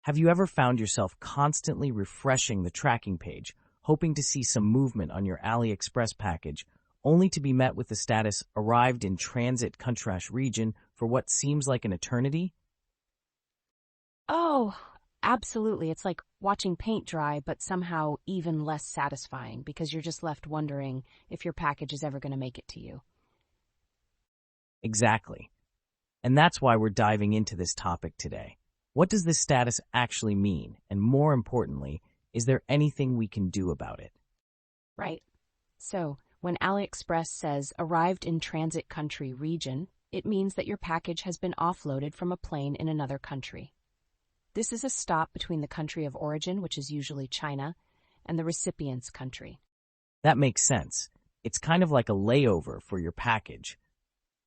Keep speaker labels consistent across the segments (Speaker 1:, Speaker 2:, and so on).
Speaker 1: Have you ever found yourself constantly refreshing the tracking page, hoping to see some movement on your AliExpress package, only to be met with the status arrived in transit country/region for what seems like an eternity?
Speaker 2: Oh, absolutely. It's like watching paint dry, but somehow even less satisfying because you're just left wondering if your package is ever going to make it to you.
Speaker 1: Exactly. And that's why we're diving into this topic today. What does this status actually mean? And more importantly, is there anything we can do about it?
Speaker 2: Right. So, when AliExpress says arrived in transit country region, it means that your package has been offloaded from a plane in another country. This is a stop between the country of origin, which is usually China, and the recipient's country.
Speaker 1: That makes sense. It's kind of like a layover for your package.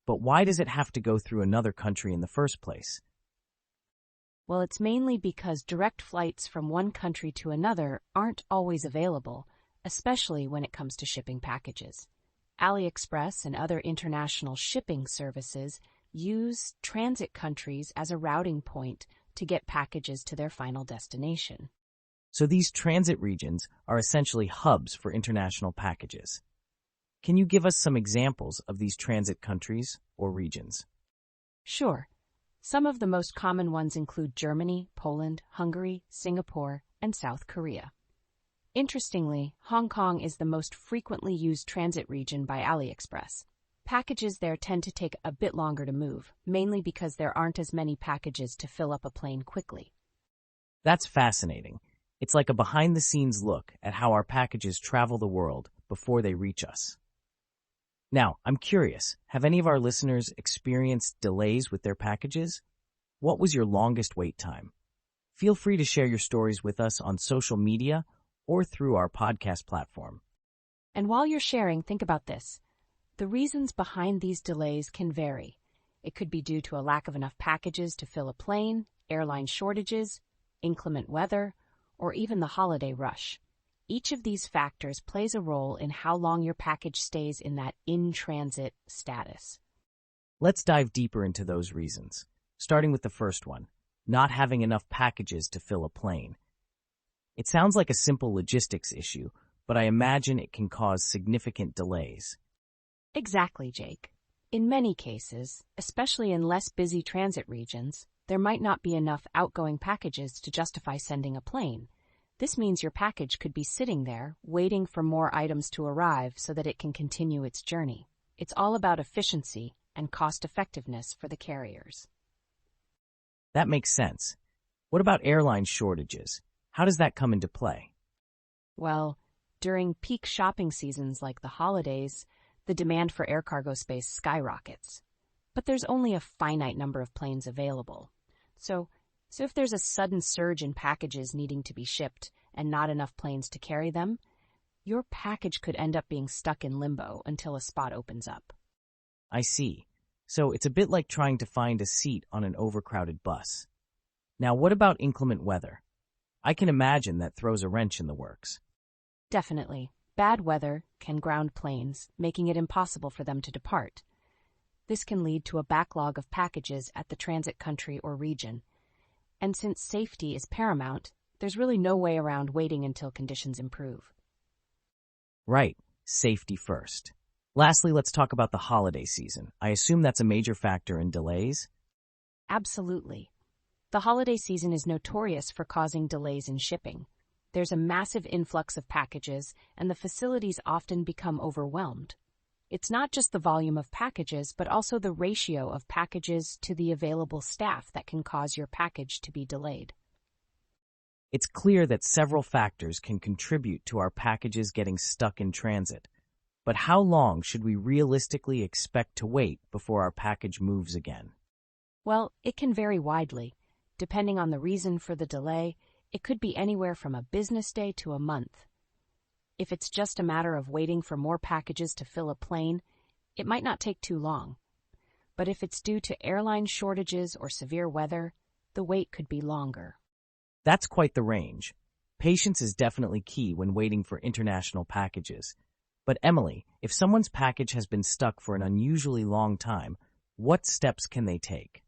Speaker 1: But why does it have to go through another country in the first place?
Speaker 2: Well, it's mainly because direct flights from one country to another aren't always available, especially when it comes to shipping packages. AliExpress and other international shipping services use transit countries as a routing point to get packages to their final destination.
Speaker 1: So these transit regions are essentially hubs for international packages. Can you give us some examples of these transit countries or regions?
Speaker 2: Sure. Some of the most common ones include Germany, Poland, Hungary, Singapore, and South Korea. Interestingly, Hong Kong is the most frequently used transit region by AliExpress. Packages there tend to take a bit longer to move, mainly because there aren't as many packages to fill up a plane quickly.
Speaker 1: That's fascinating. It's like a behind-the-scenes look at how our packages travel the world before they reach us. Now, I'm curious, have any of our listeners experienced delays with their packages? What was your longest wait time? Feel free to share your stories with us on social media or through our podcast platform.
Speaker 2: And while you're sharing, think about this. The reasons behind these delays can vary. It could be due to a lack of enough packages to fill a plane, airline shortages, inclement weather, or even the holiday rush. Each of these factors plays a role in how long your package stays in that in-transit status.
Speaker 1: Let's dive deeper into those reasons, starting with the first one, not having enough packages to fill a plane. It sounds like a simple logistics issue, but I imagine it can cause significant delays.
Speaker 2: Exactly, Jake. In many cases, especially in less busy transit regions, there might not be enough outgoing packages to justify sending a plane. This means your package could be sitting there, waiting for more items to arrive so that it can continue its journey. It's all about efficiency and cost-effectiveness for the carriers.
Speaker 1: That makes sense. What about airline shortages? How does that come into play?
Speaker 2: Well, during peak shopping seasons like the holidays, the demand for air cargo space skyrockets. But there's only a finite number of planes available. So if there's a sudden surge in packages needing to be shipped and not enough planes to carry them, your package could end up being stuck in limbo until a spot opens up.
Speaker 1: I see. So it's a bit like trying to find a seat on an overcrowded bus. Now, what about inclement weather? I can imagine that throws a wrench in the works.
Speaker 2: Definitely. Bad weather can ground planes, making it impossible for them to depart. This can lead to a backlog of packages at the transit country or region. And since safety is paramount, there's really no way around waiting until conditions improve.
Speaker 1: Right, safety first. Lastly, let's talk about the holiday season. I assume that's a major factor in delays?
Speaker 2: Absolutely. The holiday season is notorious for causing delays in shipping. There's a massive influx of packages, and the facilities often become overwhelmed. It's not just the volume of packages, but also the ratio of packages to the available staff that can cause your package to be delayed.
Speaker 1: It's clear that several factors can contribute to our packages getting stuck in transit. But how long should we realistically expect to wait before our package moves again?
Speaker 2: Well, it can vary widely. Depending on the reason for the delay, it could be anywhere from a business day to a month. If it's just a matter of waiting for more packages to fill a plane, it might not take too long. But if it's due to airline shortages or severe weather, the wait could be longer.
Speaker 1: That's quite the range. Patience is definitely key when waiting for international packages. But Emily, if someone's package has been stuck for an unusually long time, what steps can they take?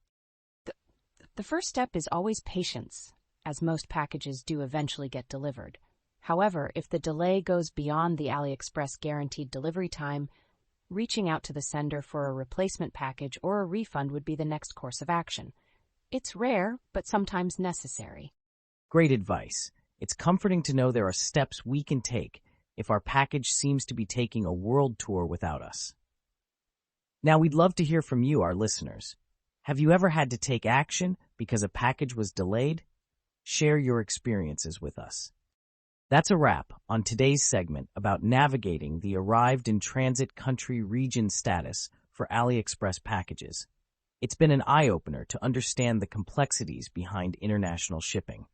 Speaker 2: The first step is always patience. as most packages do eventually get delivered. However, if the delay goes beyond the AliExpress guaranteed delivery time, reaching out to the sender for a replacement package or a refund would be the next course of action. It's rare, but sometimes necessary.
Speaker 1: Great advice. It's comforting to know there are steps we can take if our package seems to be taking a world tour without us. Now, we'd love to hear from you, our listeners. Have you ever had to take action because a package was delayed? Share your experiences with us. That's a wrap on today's segment about navigating the arrived in transit country region status for AliExpress packages. It's been an eye-opener to understand the complexities behind international shipping.